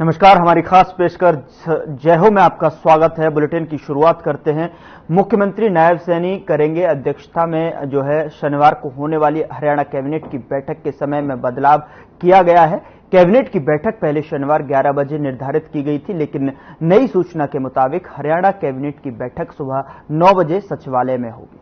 नमस्कार, हमारी खास पेशकर जय हो में आपका स्वागत है। बुलेटिन की शुरुआत करते हैं। मुख्यमंत्री नायब सैनी करेंगे अध्यक्षता में जो है शनिवार को होने वाली हरियाणा कैबिनेट की बैठक के समय में बदलाव किया गया है। कैबिनेट की बैठक पहले शनिवार 11 बजे निर्धारित की गई थी, लेकिन नई सूचना के मुताबिक हरियाणा कैबिनेट की बैठक सुबह 9 बजे सचिवालय में होगी।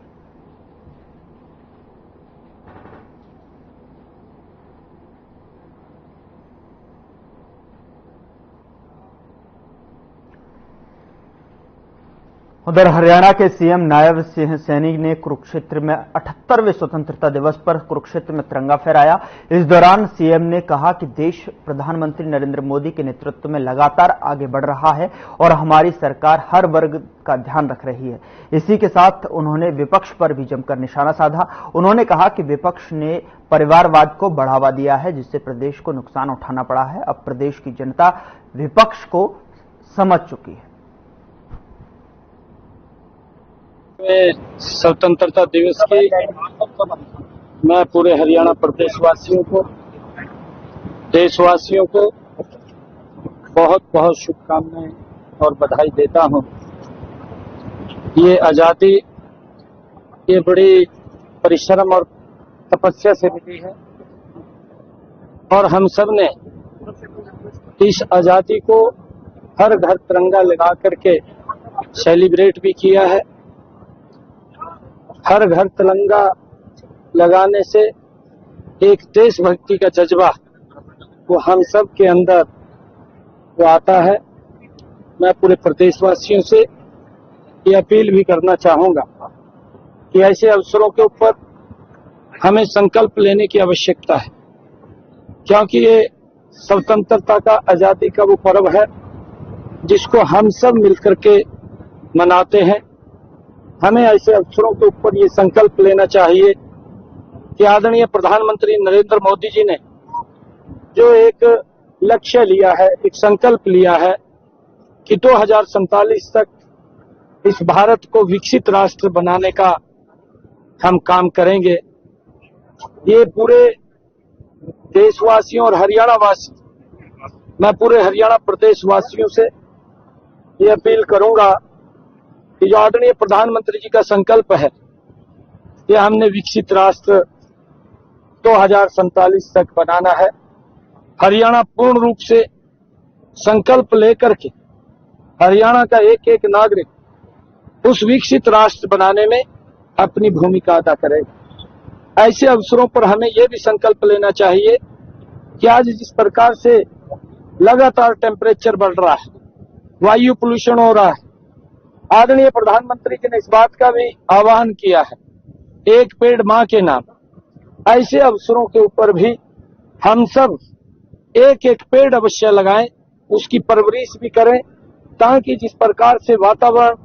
उधर हरियाणा के सीएम नायब सैनी ने कुरुक्षेत्र में 78वें स्वतंत्रता दिवस पर कुरुक्षेत्र में तिरंगा फहराया। इस दौरान सीएम ने कहा कि देश प्रधानमंत्री नरेंद्र मोदी के नेतृत्व में लगातार आगे बढ़ रहा है और हमारी सरकार हर वर्ग का ध्यान रख रही है। इसी के साथ उन्होंने विपक्ष पर भी जमकर निशाना साधा। उन्होंने कहा कि विपक्ष ने परिवारवाद को बढ़ावा दिया है, जिससे प्रदेश को नुकसान उठाना पड़ा है। अब प्रदेश की जनता विपक्ष को समझ चुकी है। स्वतंत्रता दिवस की मैं पूरे हरियाणा प्रदेशवासियों को, देशवासियों को बहुत बहुत शुभकामनाएं और बधाई देता हूं। ये आजादी ये बड़ी परिश्रम और तपस्या से मिली है और हम सब ने इस आजादी को हर घर तिरंगा लगा करके सेलिब्रेट भी किया है। हर घर तिरंगा लगाने से एक देशभक्ति का जज्बा वो हम सब के अंदर वो आता है। मैं पूरे प्रदेशवासियों से ये अपील भी करना चाहूंगा कि ऐसे अवसरों के ऊपर हमें संकल्प लेने की आवश्यकता है, क्योंकि ये स्वतंत्रता का, आजादी का वो पर्व है जिसको हम सब मिलकर के मनाते हैं। हमें ऐसे अवसरों के ऊपर ये संकल्प लेना चाहिए कि आदरणीय प्रधानमंत्री नरेंद्र मोदी जी ने जो एक लक्ष्य लिया है, एक संकल्प लिया है कि 2047 तक इस भारत को विकसित राष्ट्र बनाने का हम काम करेंगे। ये पूरे देशवासियों और हरियाणा वासी, मैं पूरे हरियाणा प्रदेश वासियों से ये अपील करूंगा कि जो आदरणीय प्रधानमंत्री जी का संकल्प है कि हमने विकसित राष्ट्र 2047 तक बनाना है, हरियाणा पूर्ण रूप से संकल्प लेकर के हरियाणा का एक एक नागरिक उस विकसित राष्ट्र बनाने में अपनी भूमिका अदा करेगा। ऐसे अवसरों पर हमें यह भी संकल्प लेना चाहिए कि आज जिस प्रकार से लगातार टेम्परेचर बढ़ रहा है, वायु पोल्यूशन हो रहा है, आदरणीय प्रधानमंत्री जी ने इस बात का भी आह्वान किया है, एक पेड़ मां के नाम। ऐसे अवसरों के ऊपर भी हम सब एक एक पेड़ अवश्य लगाएं, उसकी परवरिश भी करें, ताकि जिस प्रकार से वातावरण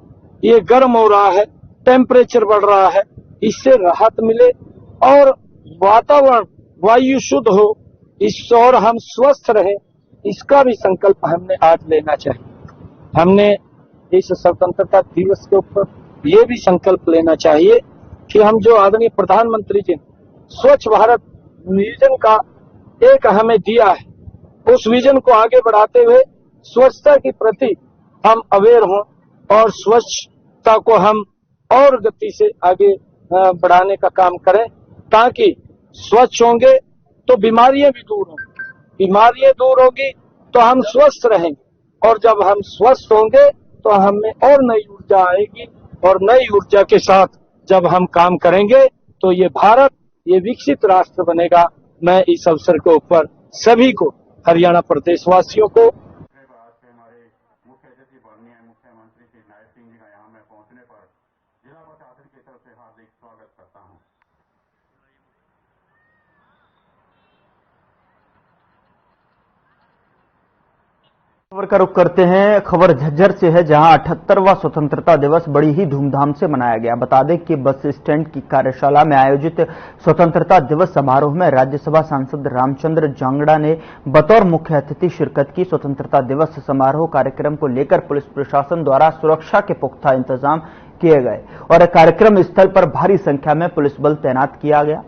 ये गर्म हो रहा है, टेम्परेचर बढ़ रहा है, इससे राहत मिले और वातावरण वायु शुद्ध हो, इस और हम स्वस्थ रहें, इसका भी संकल्प हमने आज लेना चाहिए। हमने इस स्वतंत्रता दिवस के ऊपर ये भी संकल्प लेना चाहिए कि हम जो आदरणीय प्रधानमंत्री जी ने स्वच्छ भारत विजन का एक हमें दिया है, उस विजन को आगे बढ़ाते हुए स्वच्छता के प्रति हम अवेयर हों और स्वच्छता को हम और गति से आगे बढ़ाने का काम करें, ताकि स्वच्छ होंगे तो बीमारियां भी दूर होंगी, बीमारियां दूर होगी तो हम स्वस्थ रहेंगे, और जब हम स्वस्थ होंगे तो हमें और नई ऊर्जा आएगी, और नई ऊर्जा के साथ जब हम काम करेंगे तो ये भारत ये विकसित राष्ट्र बनेगा। मैं इस अवसर के ऊपर सभी को, हरियाणा प्रदेशवासियों को, हमारे मुख्य अतिथि माननीय मुख्यमंत्री श्री नायब सिंह जी का यहाँ में पहुंचने पर जिला प्रशासन की तरफ से हार्दिक स्वागत करता हूँ। खबर का रुख करते हैं। खबर झज्जर से है, जहां 78वां स्वतंत्रता दिवस बड़ी ही धूमधाम से मनाया गया। बता दें कि बस स्टैंड की कार्यशाला में आयोजित स्वतंत्रता दिवस समारोह में राज्यसभा सांसद रामचंद्र जांगड़ा ने बतौर मुख्य अतिथि शिरकत की। स्वतंत्रता दिवस समारोह कार्यक्रम को लेकर पुलिस प्रशासन द्वारा सुरक्षा के पुख्ता इंतजाम किए गए और कार्यक्रम स्थल पर भारी संख्या में पुलिस बल तैनात किया गया।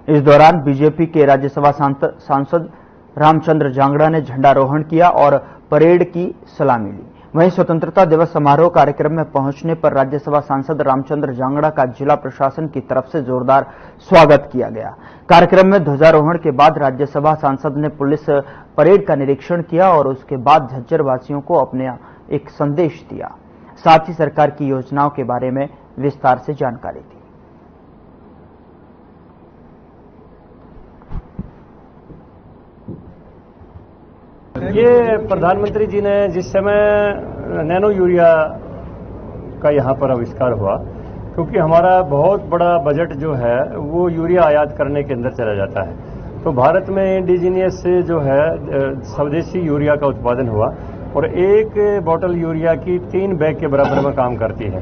इस दौरान बीजेपी के राज्यसभा सांसद रामचंद्र जांगड़ा ने झंडारोहण किया और परेड की सलामी ली। वहीं स्वतंत्रता दिवस समारोह कार्यक्रम में पहुंचने पर राज्यसभा सांसद रामचंद्र जांगड़ा का जिला प्रशासन की तरफ से जोरदार स्वागत किया गया। कार्यक्रम में ध्वजारोहण के बाद राज्यसभा सांसद ने पुलिस परेड का निरीक्षण किया और उसके बाद झज्जर वासियों को अपने एक संदेश दिया। साथ ही सरकार की योजनाओं के बारे में विस्तार से जानकारी दी। ये प्रधानमंत्री जी ने जिस समय नैनो यूरिया का यहाँ पर आविष्कार हुआ, क्योंकि हमारा बहुत बड़ा बजट जो है वो यूरिया आयात करने के अंदर चला जाता है, तो भारत में इंडिजीनियस से जो है स्वदेशी यूरिया का उत्पादन हुआ और एक बोतल यूरिया की 3 बैग के बराबर में काम करती है।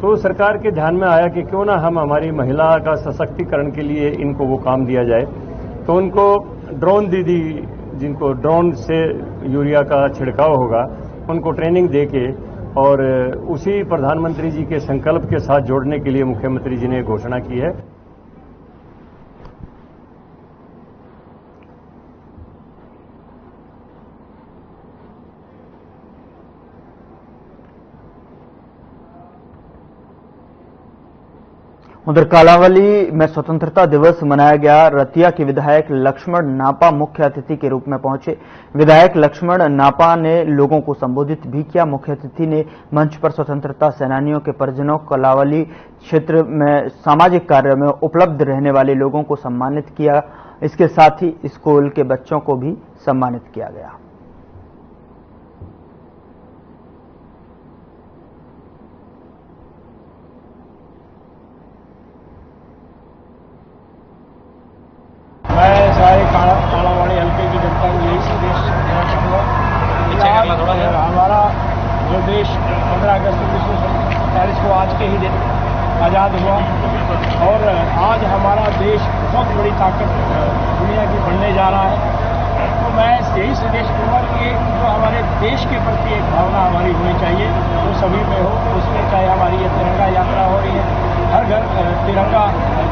तो सरकार के ध्यान में आया कि क्यों ना हम हमारी महिला का सशक्तिकरण के लिए इनको वो काम दिया जाए। तो उनको ड्रोन दीदी, जिनको ड्रोन से यूरिया का छिड़काव होगा, उनको ट्रेनिंग देके और उसी प्रधानमंत्री जी के संकल्प के साथ जोड़ने के लिए मुख्यमंत्री जी ने घोषणा की है। उधर कालांवाली में स्वतंत्रता दिवस मनाया गया। रतिया के विधायक लक्ष्मण नापा मुख्य अतिथि के रूप में पहुंचे। विधायक लक्ष्मण नापा ने लोगों को संबोधित भी किया। मुख्य अतिथि ने मंच पर स्वतंत्रता सेनानियों के परिजनों, कालांवाली क्षेत्र में सामाजिक कार्य में उपलब्ध रहने वाले लोगों को सम्मानित किया। इसके साथ ही स्कूल के बच्चों को भी सम्मानित किया गया। मैं सारे कालांवाली हल्के की जनता को यही संदेश देना चाहूँगा कि हमारा जो देश 15 अगस्त 1947 को आज के ही दिन आज़ाद हुआ और आज हमारा देश बहुत बड़ी ताकत दुनिया की बनने जा रहा है। तो मैं यही संदेश दूंगा कि जो हमारे देश के प्रति एक भावना हमारी होनी चाहिए वो सभी में हो। उसमें चाहे हमारी ये तिरंगा यात्रा हो रही है, हर घर तिरंगा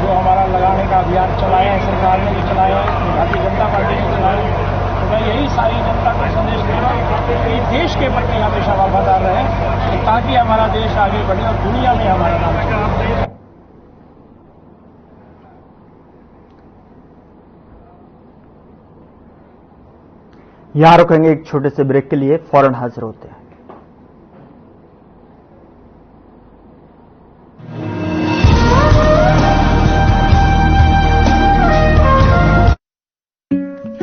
जो हमारा लगाने का अभियान चलाया है सरकार ने भी चलाया है, भारतीय जनता पार्टी ने चलाया है। तो मैं यही सारी जनता को संदेश दूंगा कि देश के प्रति हमेशा वफादार रहे ताकि हमारा देश आगे बढ़े और दुनिया में हमारा नाम चले। यहां रुकेंगे एक छोटे से ब्रेक के लिए, फौरन हाजिर होते हैं।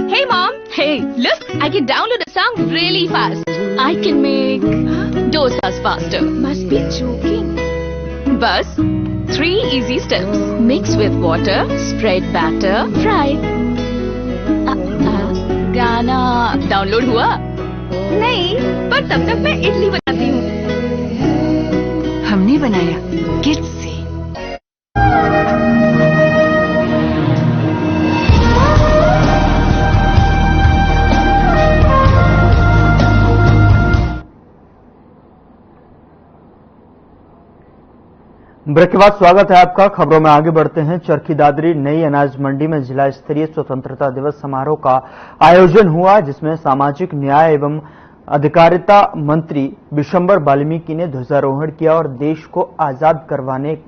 Hey mom, hey, look, I can download a song really fast. I can make dosas faster. Must be joking. Bus, 3 easy steps. Mix with water, spread batter, fry. गाना डाउनलोड हुआ? नहीं, पर तब तक मैं इडली बनाती हूँ। हमने बनाया किड्स से। ब्रेक के बाद स्वागत है आपका। खबरों में आगे बढ़ते हैं। चरखी दादरी नई अनाज मंडी में जिला स्तरीय स्वतंत्रता दिवस समारोह का आयोजन हुआ, जिसमें सामाजिक न्याय एवं अधिकारिता मंत्री विशंबर वाल्मीकि ने ध्वजारोहण किया और देश को आजाद करवाने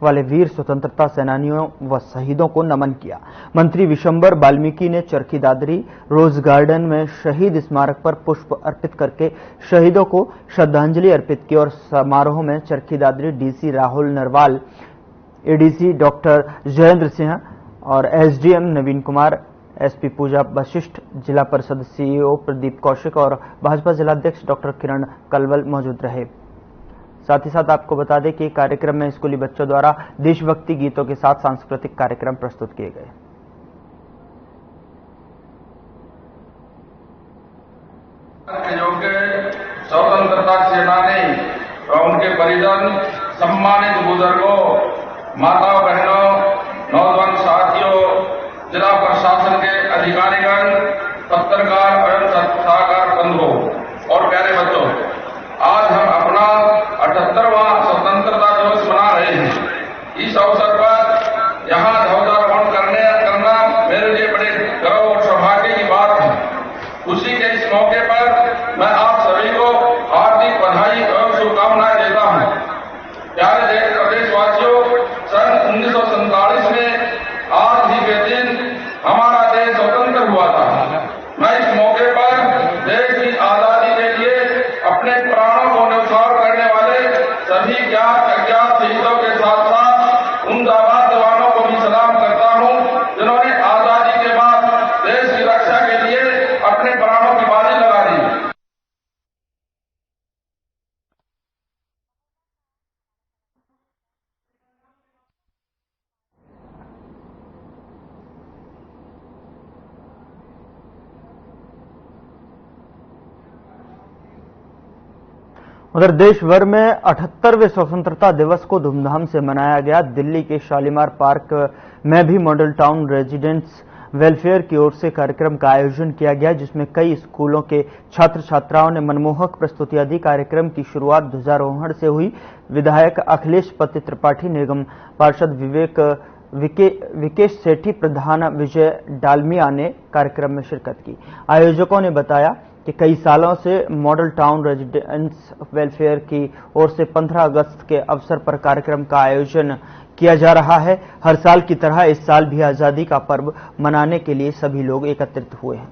वाले वीर स्वतंत्रता सेनानियों व शहीदों को नमन किया। मंत्री विशंबर वाल्मीकि ने चरखी दादरी रोज गार्डन में शहीद स्मारक पर पुष्प अर्पित करके शहीदों को श्रद्धांजलि अर्पित की और समारोह में Charkhi Dadri DC Rahul Narwal, ADC doctor Jayendra Singh और एसडीएम नवीन कुमार, एसपी पूजा वशिष्ठ, जिला परिषद सीईओ प्रदीप कौशिक और भाजपा जिलाध्यक्ष डॉक्टर किरण कलवल मौजूद रहे। साथ ही साथ आपको बता दें कि कार्यक्रम में स्कूली बच्चों द्वारा देशभक्ति गीतों के साथ सांस्कृतिक कार्यक्रम प्रस्तुत किए गए। योग्य स्वतंत्रता सेनानी व उनके परिजन, सम्मानित बुजुर्गों, माताओं बहनों, नौजवान साथियों, जिला प्रशासन के अधिकारीगण, पत्रकार एवं सहाकार बंधुओं और प्यारे बच्चों, आज हम अपना 78वां स्वतंत्रता दिवस मना रहे हैं। इस अवसर पर यहाँ ध्वजारोहण करना मेरे लिए बड़े गर्व और सौभाग्य की बात है। उधर देश भर में 78वें स्वतंत्रता दिवस को धूमधाम से मनाया गया। दिल्ली के शालीमार पार्क में भी मॉडल टाउन रेजिडेंट्स वेलफेयर की ओर से कार्यक्रम का आयोजन किया गया, जिसमें कई स्कूलों के छात्र छात्राओं ने मनमोहक प्रस्तुतियां दी। कार्यक्रम की शुरुआत ध्वजारोहण से हुई। विधायक अखिलेश पति त्रिपाठी, निगम पार्षद विकेश सेठी, प्रधान विजय डालमिया ने कार्यक्रम में शिरकत की। आयोजकों ने बताया कि कई सालों से मॉडल टाउन रेजिडेंट्स वेलफेयर की ओर से 15 अगस्त के अवसर पर कार्यक्रम का आयोजन किया जा रहा है। हर साल की तरह इस साल भी आजादी का पर्व मनाने के लिए सभी लोग एकत्रित हुए हैं।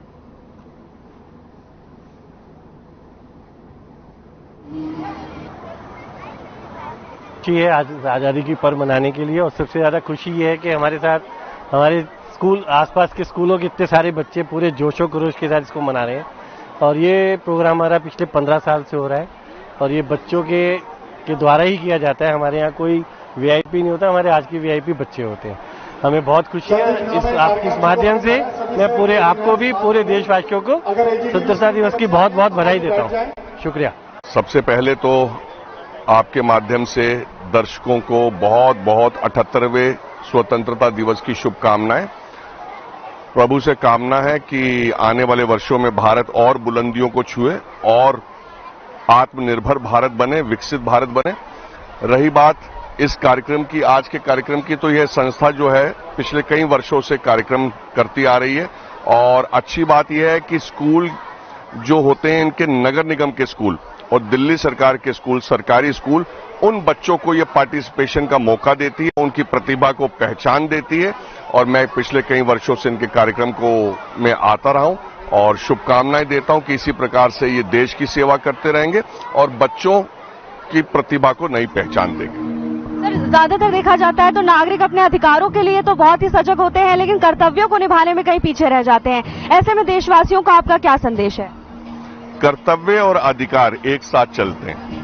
खुशी है आज़ादी की पर्व मनाने के लिए, और सबसे ज़्यादा खुशी ये है कि हमारे साथ हमारे स्कूल, आसपास के स्कूलों के इतने सारे बच्चे पूरे जोशो खरोश के साथ इसको मना रहे हैं। और ये प्रोग्राम हमारा पिछले 15 साल से हो रहा है, और ये बच्चों के द्वारा ही किया जाता है। हमारे यहाँ कोई वीआईपी नहीं होता, हमारे आज के वीआईपी बच्चे होते हैं। हमें बहुत खुशी है। इस माध्यम से मैं पूरे आपको भी, पूरे देशवासियों को स्वतंत्रता दिवस की बहुत बहुत बधाई देता हूँ। शुक्रिया। सबसे पहले तो आपके माध्यम से दर्शकों को बहुत बहुत 78वें स्वतंत्रता दिवस की शुभकामनाएं। प्रभु से कामना है कि आने वाले वर्षों में भारत और बुलंदियों को छुए और आत्मनिर्भर भारत बने, विकसित भारत बने। रही बात इस कार्यक्रम की, आज के कार्यक्रम की, तो यह संस्था जो है पिछले कई वर्षों से कार्यक्रम करती आ रही है। और अच्छी बात यह है कि स्कूल जो होते हैं, इनके नगर निगम के स्कूल और दिल्ली सरकार के स्कूल, सरकारी स्कूल, उन बच्चों को ये पार्टिसिपेशन का मौका देती है, उनकी प्रतिभा को पहचान देती है। और मैं पिछले कई वर्षों से इनके कार्यक्रम को मैं आता रहा हूं और शुभकामनाएं देता हूं कि इसी प्रकार से ये देश की सेवा करते रहेंगे और बच्चों की प्रतिभा को नई पहचान देंगे। सर, ज्यादातर देखा जाता है तो नागरिक अपने अधिकारों के लिए तो बहुत ही सजग होते हैं, लेकिन कर्तव्यों को निभाने में कहीं पीछे रह जाते हैं। ऐसे में देशवासियों का आपका क्या संदेश है? कर्तव्य और अधिकार एक साथ चलते हैं।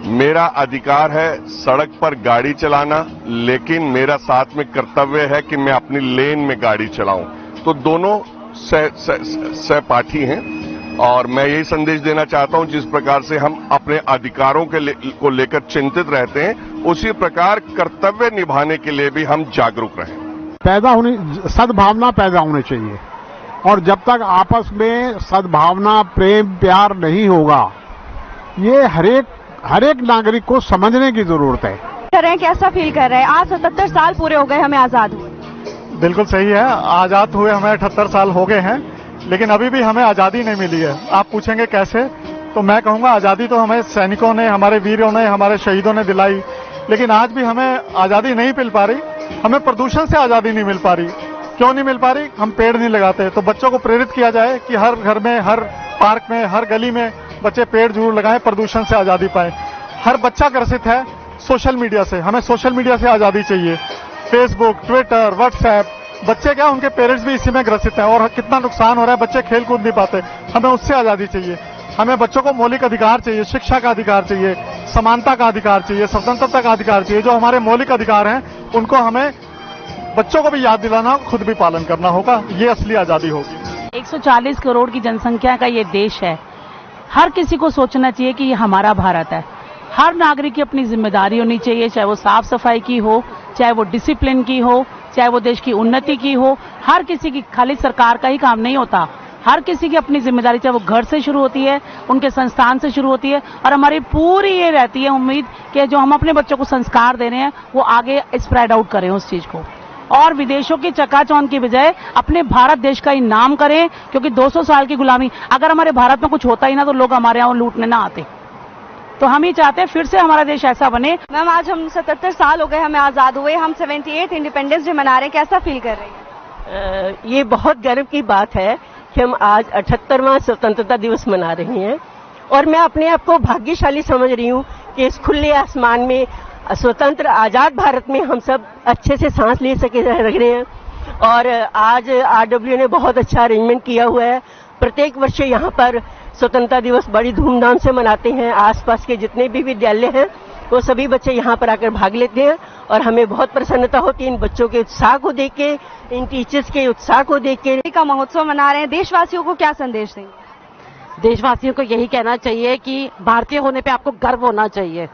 मेरा अधिकार है सड़क पर गाड़ी चलाना, लेकिन मेरा साथ में कर्तव्य है कि मैं अपनी लेन में गाड़ी चलाऊं। तो दोनों सहपाठी हैं और मैं यही संदेश देना चाहता हूं, जिस प्रकार से हम अपने अधिकारों को लेकर चिंतित रहते हैं, उसी प्रकार कर्तव्य निभाने के लिए भी हम जागरूक रहें। सद्भावना पैदा होनी चाहिए, और जब तक आपस में सद्भावना, प्रेम, प्यार नहीं होगा, ये हर एक नागरिक को समझने की जरूरत है। कर रहे हैं, कैसा फील कर रहे हैं? आज 77 साल पूरे हो गए हमें आजाद हुए। बिल्कुल सही है, आजाद हुए हमें 78 साल हो गए हैं, लेकिन अभी भी हमें आजादी नहीं मिली है। आप पूछेंगे कैसे, तो मैं कहूंगा आजादी तो हमें सैनिकों ने, हमारे वीरों ने, हमारे शहीदों ने दिलाई, लेकिन आज भी हमें आजादी नहीं मिल पा रही। हमें प्रदूषण से आजादी नहीं मिल पा रही। क्यों नहीं मिल पा रही? हम पेड़ नहीं लगाते। तो बच्चों को प्रेरित किया जाए कि हर घर में, हर पार्क में, हर गली में बच्चे पेड़ जरूर लगाएं, प्रदूषण से आजादी पाए। हर बच्चा ग्रसित है सोशल मीडिया से, हमें सोशल मीडिया से आजादी चाहिए। फेसबुक, ट्विटर, व्हाट्सएप, बच्चे क्या, उनके पेरेंट्स भी इसी में ग्रसित हैं और कितना नुकसान हो रहा है, बच्चे खेल कूद नहीं पाते। हमें उससे आजादी चाहिए। हमें बच्चों को मौलिक अधिकार चाहिए, शिक्षा का अधिकार चाहिए, समानता का अधिकार चाहिए, स्वतंत्रता का अधिकार चाहिए। जो हमारे मौलिक अधिकार हैं, उनको हमें बच्चों को भी याद दिलाना, खुद भी पालन करना होगा। ये असली आजादी होगी। 140 करोड़ की जनसंख्या का ये देश है। हर किसी को सोचना चाहिए कि ये हमारा भारत है। हर नागरिक की अपनी जिम्मेदारी होनी चाहिए, चाहे वो साफ सफाई की हो, चाहे वो डिसिप्लिन की हो, चाहे वो देश की उन्नति की हो। हर किसी की, खाली सरकार का ही काम नहीं होता। हर किसी की अपनी जिम्मेदारी, चाहे वो घर से शुरू होती है, उनके संस्थान से शुरू होती है। और हमारी पूरी ये रहती है उम्मीद कि जो हम अपने बच्चों को संस्कार दे रहे हैं, वो आगे स्प्रेड आउट करें उस चीज को, और विदेशों की चकाचौंध की बजाय अपने भारत देश का ही नाम करें। क्योंकि 200 साल की गुलामी, अगर हमारे भारत में कुछ होता ही ना, तो लोग हमारे यहाँ लूटने ना आते। तो हम ही चाहते हैं फिर से हमारा देश ऐसा बने। मैम, आज हम 77 साल हो गए हमें आजाद हुए, हम 78th इंडिपेंडेंस डे मना रहे हैं, कैसा फील कर रहे हैं? ये बहुत गर्व की बात है कि हम आज 78वां स्वतंत्रता दिवस मना रहे हैं, और मैं अपने आप को भाग्यशाली समझ रही हूँ कि इस खुले आसमान में, स्वतंत्र आजाद भारत में हम सब अच्छे से सांस ले सके रह रहे हैं। और आज आरडब्ल्यू ने बहुत अच्छा अरेंजमेंट किया हुआ है। प्रत्येक वर्ष यहाँ पर स्वतंत्रता दिवस बड़ी धूमधाम से मनाते हैं। आसपास के जितने भी विद्यालय हैं, वो सभी बच्चे यहाँ पर आकर भाग लेते हैं, और हमें बहुत प्रसन्नता होती है इन बच्चों के उत्साह को देख के, इन टीचर्स के उत्साह को देख के। का महोत्सव मना रहे हैं, देशवासियों को क्या संदेश देंगे? देशवासियों को यही कहना चाहिए कि भारतीय होने पे आपको गर्व होना चाहिए।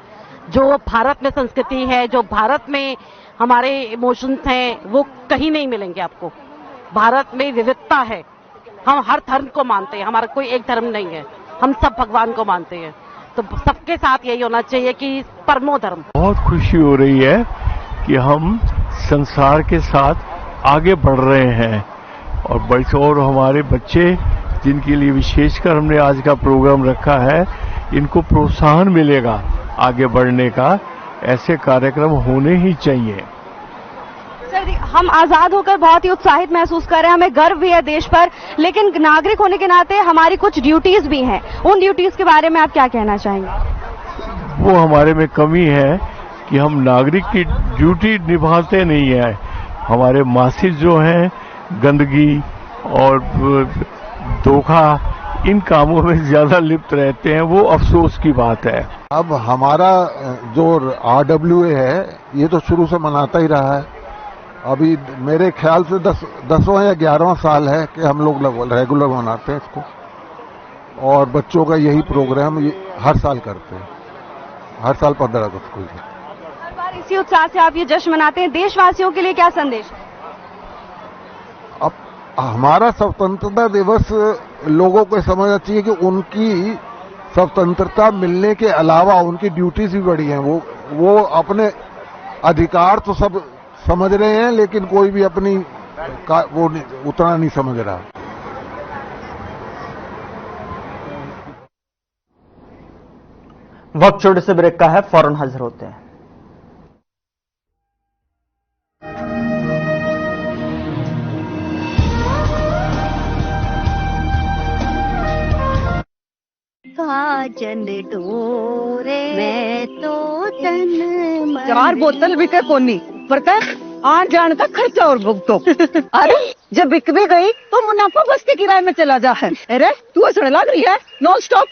जो भारत में संस्कृति है, जो भारत में हमारे इमोशंस हैं, वो कहीं नहीं मिलेंगे आपको। भारत में विविधता है, हम हर धर्म को मानते हैं, हमारा कोई एक धर्म नहीं है, हम सब भगवान को मानते हैं। तो सबके साथ यही होना चाहिए कि परमो धर्म। बहुत खुशी हो रही है कि हम संसार के साथ आगे बढ़ रहे हैं और हमारे बच्चे जिनके लिए विशेषकर हमने आज का प्रोग्राम रखा है, इनको प्रोत्साहन मिलेगा आगे बढ़ने का। ऐसे कार्यक्रम होने ही चाहिए। सर, हम आजाद होकर बहुत ही उत्साहित महसूस कर रहे हैं, हमें गर्व भी है देश पर, लेकिन नागरिक होने के नाते हमारी कुछ ड्यूटीज भी हैं। उन ड्यूटीज के बारे में आप क्या कहना चाहेंगे? वो हमारे में कमी है कि हम नागरिक की ड्यूटी निभाते नहीं है। हमारे मासिक जो हैं गंदगी और धोखा, इन कामों में ज्यादा लिप्त रहते हैं, वो अफसोस की बात है। अब हमारा जो RWA है ये तो शुरू से मनाता ही रहा है। अभी मेरे ख्याल से 10वां या 11वां साल है कि हम लोग रेगुलर मनाते हैं इसको, और बच्चों का यही प्रोग्राम हर साल करते हैं, हर साल 15 अगस्त को। हर बार इसी उत्साह से आप ये जश्न मनाते हैं, देशवासियों के लिए क्या संदेश है? अब हमारा स्वतंत्रता दिवस लोगों को समझना चाहिए कि उनकी स्वतंत्रता मिलने के अलावा उनकी ड्यूटीज भी बड़ी हैं। वो अपने अधिकार तो सब समझ रहे हैं, लेकिन कोई भी अपनी वो उतना नहीं समझ रहा। वक्त छोटे से ब्रेक का है, फौरन हाजिर होते हैं। काजन डोरे मैं तो तन 4 बोतल बिके कोनी पड़ता आन जान का खर्चा और भुगतो। अरे जब बिक भी गई तो मुनाफा बस के किराए में चला जा है। अरे तू हंसने लग रही है नॉन स्टॉप।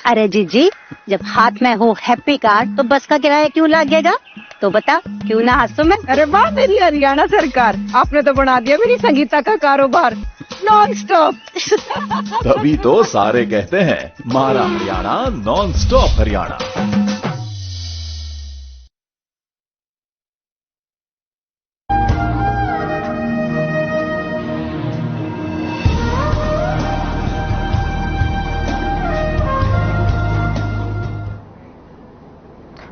अरे जीजी, जब हाथ में हो हैप्पी कार्ड तो बस का किराया क्यों लगेगा? तो बता, क्यों ना हंसो मैं। अरे वाह मेरी हरियाणा सरकार, आपने तो बना दिया मेरी संगीता का कारोबार नॉन स्टॉप। तभी तो सारे कहते हैं मारा Haryana non stop Haryana.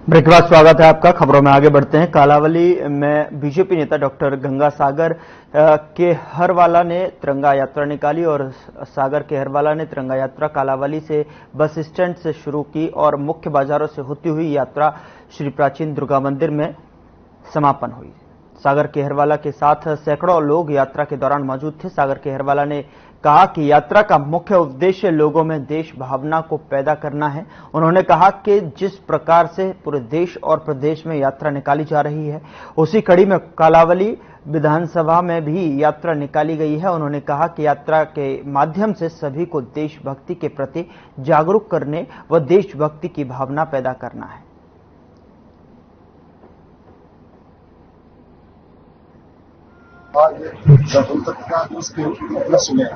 Break के बाद स्वागत है आपका। खबरों में आगे बढ़ते हैं। कालावली में बीजेपी नेता डॉक्टर गंगा सागर केहरवाला ने तिरंगा यात्रा निकाली और सागर केहरवाला ने तिरंगा यात्रा कालावली से बस स्टैंड से शुरू की और मुख्य बाजारों से होती हुई यात्रा श्री प्राचीन दुर्गा मंदिर में समापन हुई। सागर केहरवाला के साथ सैकड़ों लोग यात्रा के दौरान मौजूद थे। सागर केहरवाला ने कहा कि यात्रा का मुख्य उद्देश्य लोगों में देश भावना को पैदा करना है। उन्होंने कहा कि जिस प्रकार से पूरे देश और प्रदेश में यात्रा निकाली जा रही है, उसी कड़ी में कालावली विधानसभा में भी यात्रा निकाली गई है। उन्होंने कहा कि यात्रा के माध्यम से सभी को देशभक्ति के प्रति जागरूक करने व देशभक्ति की भावना पैदा करना है। आज स्वतंत्रता दिवस के उपलक्ष्य में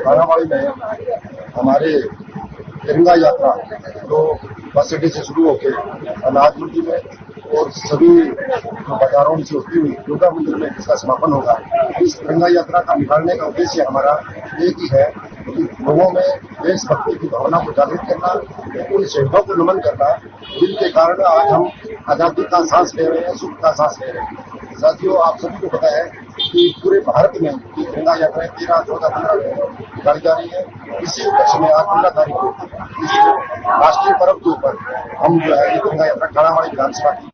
कालावाड़ी में हमारे तिरंगा यात्रा जो बस अड्डे से शुरू होकर अनाज मंडी में और सभी बाजारों से होती हुई दुर्गा मंदिर में इसका समापन होगा। इस तिरंगा यात्रा का निकालने का उद्देश्य हमारा एक ही है कि लोगों में देशभक्ति की भावना को जागृत करना, उन शहीदों को नमन करना जिनके कारण आज हम आजादी का सांस ले रहे हैं, सुख का सांस ले रहे हैं। साथियों, आप सभी को पता है कि पूरे भारत में तिरंगा यात्राएं 13, 14, 15 निकाली जा रही है। इसी उपलक्ष्य में आज 15 तारीख को इस राष्ट्रीय पर्व के ऊपर हम जो है तिरंगा यात्रा कालावाड़ी विधानसभा की।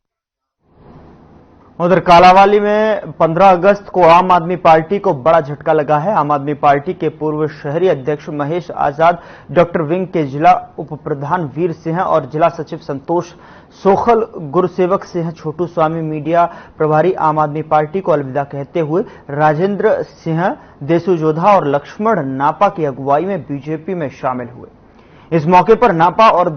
उधर कालावाली में 15 अगस्त को आम आदमी पार्टी को बड़ा झटका लगा है। आम आदमी पार्टी के पूर्व शहरी अध्यक्ष महेश आजाद, डॉक्टर विंग के जिला उप प्रधान वीर सिंह और जिला सचिव संतोष सोखल, गुरुसेवक सिंह छोटू स्वामी, मीडिया प्रभारी आम आदमी पार्टी को अलविदा कहते हुए राजेंद्र सिंह, देसू जोधा और लक्ष्मण नापा की अगुवाई में बीजेपी में शामिल हुए। इस मौके पर नापा और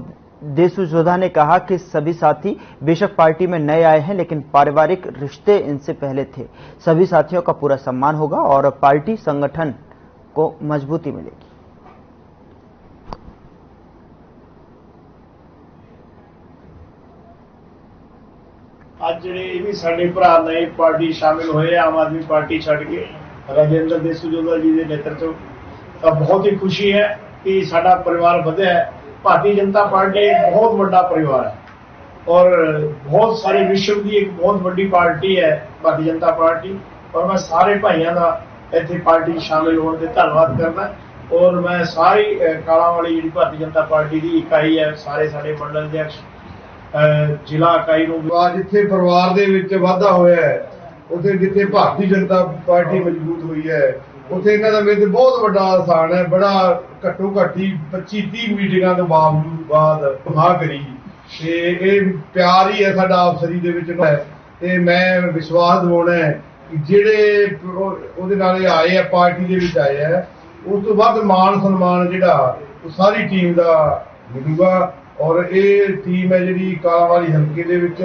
देसू जोधा ने कहा कि सभी साथी बेशक पार्टी में नए आए हैं, लेकिन पारिवारिक रिश्ते इनसे पहले थे। सभी साथियों का पूरा सम्मान होगा और पार्टी संगठन को मजबूती मिलेगी। ਜਿਹੜੇ ਇਹ ਵੀ ਸਾਡੇ ਭਰਾ ਨਏ ਪਾਰਟੀ ਸ਼ਾਮਿਲ ਹੋਏ ਆਮ ਆਦਮੀ ਪਾਰਟੀ ਛੱਡ ਕੇ ਰਾਜਿੰਦਰ ਦੇ ਸੁਜੋਦਾ ਜੀ ਦੇ ਨੇਤਰਤਵ ਤਾਂ ਬਹੁਤ ਹੀ ਖੁਸ਼ੀ ਹੈ ਕਿ ਸਾਡਾ ਪਰਿਵਾਰ ਵਧਿਆ ਹੈ। ਭਾਰਤੀ ਜਨਤਾ ਪਾਰਟੀ ਇੱਕ ਬਹੁਤ ਵੱਡਾ ਪਰਿਵਾਰ ਹੈ और बहुत सारे विश्व की एक बहुत बड़ी पार्टी है भारतीय जनता पार्टी और मैं सारे भाइयों का इतने पार्टी शामिल होने के धन्यवाद करना और मैं सारी काला वाली जी भारतीय जनता पार्टी की इकाई है सारे सारे मंडल अध्यक्ष जिला इकाई जिथे परिवार दे विच वाधा होया है उथे जिथे भारतीय जनता पार्टी मजबूत हुई है उथे इन्हां दा मेरे बहुत बड़ा आसान है बड़ा घट्टो घट्ट ही 25-30 मीटिंगां दे बाद हा करी ਤੇ ਇਹ ਪਿਆਰ ਹੀ ਹੈ ਸਾਡਾ ਆਪਸਰੀ ਦੇ ਵਿੱਚ ਹੈ ਤੇ ਮੈਂ ਵਿਸ਼ਵਾਸ ਦਿਵਾਉਣਾ ਹੈ ਕਿ ਜਿਹੜੇ ਉਹਦੇ ਨਾਲ ਇਹ ਆਏ ਆ ਪਾਰਟੀ ਦੇ ਵਿੱਚ ਆਏ ਆ ਉਸ ਤੋਂ ਵੱਧ ਮਾਣ ਸਨਮਾਨ ਜਿਹੜਾ ਉਹ ਸਾਰੀ ਟੀਮ ਦਾ ਮਿਲੂਗਾ ਔਰ ਇਹ ਟੀਮ ਹੈ ਜਿਹੜੀ ਕਾਲਾਂਵਾਲੀ ਹਲਕੇ ਦੇ ਵਿੱਚ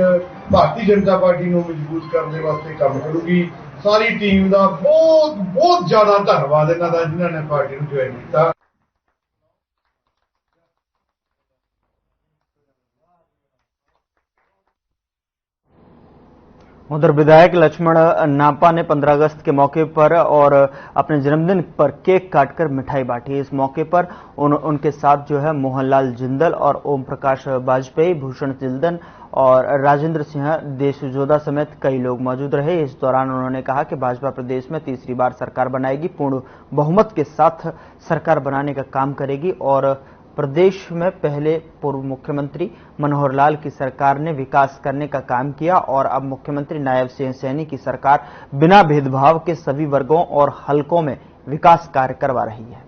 ਭਾਰਤੀ ਜਨਤਾ ਪਾਰਟੀ ਨੂੰ ਮਜ਼ਬੂਤ ਕਰਨ ਦੇ ਵਾਸਤੇ ਕੰਮ ਕਰੂਗੀ। ਸਾਰੀ ਟੀਮ ਦਾ ਬਹੁਤ ਜ਼ਿਆਦਾ ਧੰਨਵਾਦ ਇਹਨਾਂ ਦਾ ਜਿਨ੍ਹਾਂ ਨੇ ਪਾਰਟੀ ਨੂੰ ਜੁਆਇਨ ਕੀਤਾ। उधर विधायक लक्ष्मण नापा ने 15 अगस्त के मौके पर और अपने जन्मदिन पर केक काटकर मिठाई बांटी। इस मौके पर उनके साथ जो है मोहनलाल जिंदल और ओम प्रकाश वाजपेयी, भूषण तिलदन और राजेंद्र सिंह देशजोदा समेत कई लोग मौजूद रहे। इस दौरान उन्होंने कहा कि भाजपा प्रदेश में तीसरी बार सरकार बनाएगी, पूर्ण बहुमत के साथ सरकार बनाने का काम करेगी और प्रदेश में पहले पूर्व मुख्यमंत्री मनोहर लाल की सरकार ने विकास करने का काम किया और अब मुख्यमंत्री नायब सिंह सैनी की सरकार बिना भेदभाव के सभी वर्गों और हलकों में विकास कार्य करवा रही है।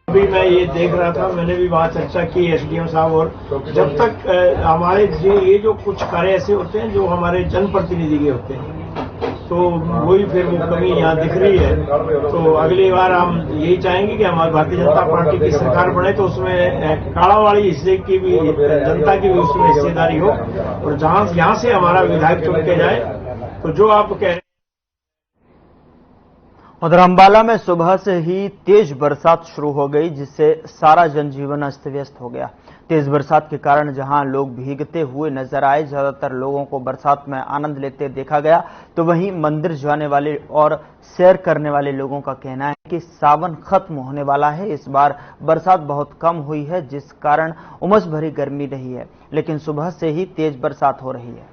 अभी मैं ये देख रहा था, मैंने भी वहाँ चर्चा की एसडीएम साहब और जब तक हमारे ये जो कुछ कार्य ऐसे होते हैं जो हमारे जनप्रतिनिधि के होते हैं तो वही फिर वो कमी यहाँ दिख रही है। तो अगली बार हम यही चाहेंगे कि हमारी भारतीय जनता पार्टी की सरकार बने तो उसमें कालावाली हिस्से की भी जनता की भी उसमें हिस्सेदारी हो और जहां यहाँ से हमारा विधायक चुन के जाए तो जो आप कह रहे। उधर अंबाला में सुबह से ही तेज बरसात शुरू हो गई जिससे सारा जनजीवन अस्त व्यस्त हो गया। तेज बरसात के कारण जहां लोग भीगते हुए नजर आए, ज्यादातर लोगों को बरसात में आनंद लेते देखा गया, तो वहीं मंदिर जाने वाले और सैर करने वाले लोगों का कहना है कि सावन खत्म होने वाला है। इस बार बरसात बहुत कम हुई है जिस कारण उमस भरी गर्मी रही है, लेकिन सुबह से ही तेज बरसात हो रही है।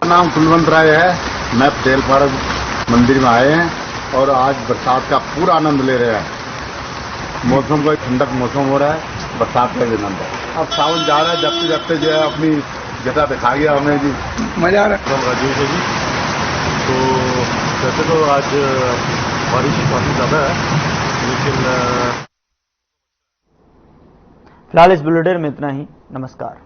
नाम कुलवंत राय है, मैं पटेलपाड़ा मंदिर में आए हैं और आज बरसात का पूरा आनंद ले रहे हैं। मौसम का ठंडक मौसम हो रहा है, बरसात का भी आनंद है। अब सावन जा रहा है, जबते जबते जो है अपनी जगह दिखा गया हमें जी, मजा आ रहा है। राजीव जी तो वैसे तो आज बारिश काफी ज्यादा है लेकिन फिलहाल इस बुलेटिन में इतना ही। नमस्कार।